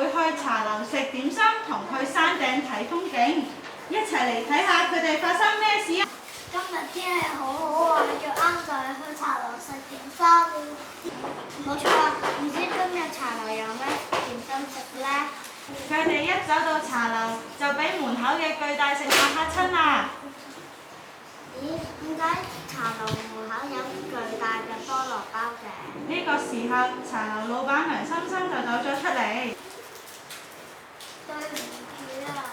會去茶樓食點心同去山頂睇風景，一齊嚟睇下佢哋發生咩事啊！今日天氣好好啊，最啱就係去茶樓食點心。冇錯啊，唔知今日茶樓有咩點心食呢？佢哋一走到茶樓就俾門口嘅巨大食物嚇親啦！咦，點解茶樓門口有巨大嘅菠蘿包嘅？呢個時候，茶樓老闆娘心心就走咗出嚟。對唔住啊，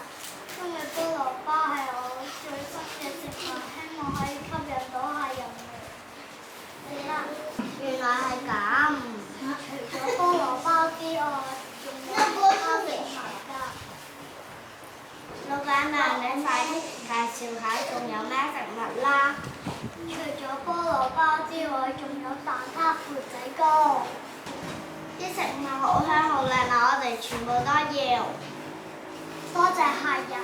今日菠蘿包係我最新嘅食物，希望可以吸引到客人嚟。原來係咁。除咗菠蘿包之外，仲有其他食物㗎。老闆娘，你快啲介紹下仲有咩食物啦！除咗菠蘿包之外，仲有蛋撻、缽仔糕。啲食物好香好靚啊！我哋全部都要。多謝客人。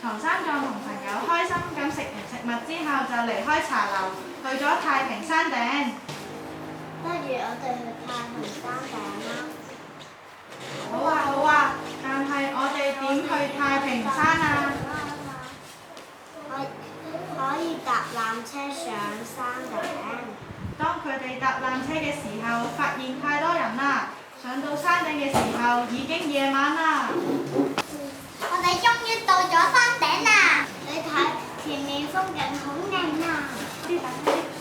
唐三藏同朋友開心咁食完食物之後，就離開茶樓，去咗太平山頂。不如我哋去太平山頂啦。好啊好啊，但係我哋點去太平山啊？可以搭纜車上山頂。當佢哋搭纜車嘅時候，發現太多人啦。上到山頂嘅時候，已經夜晚啦。我哋終於到咗山頂啦！你睇前面風景好靚啊！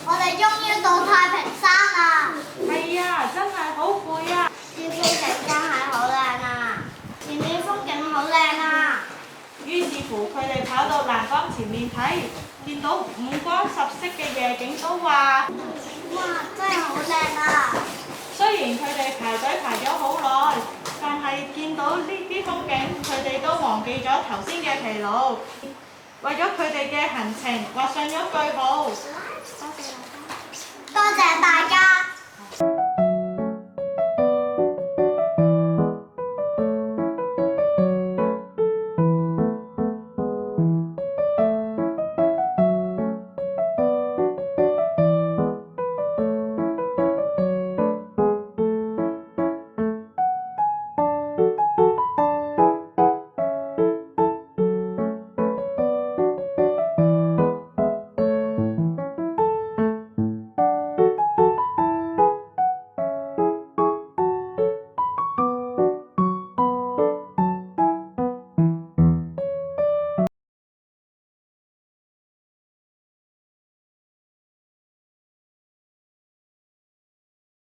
我哋終於到太平山啦！係啊，真係好攰啊！啲風景真係好靚啊！前面風景好靚啊！於是乎，佢哋跑到欄杆前面睇，見到五光十色嘅夜景，都話：哇，真係好靚啊！雖然佢哋排隊排咗好耐，但係見到呢啲風景，佢哋都忘記咗頭先嘅疲勞，為咗佢哋嘅行程畫上咗句號。多謝大家。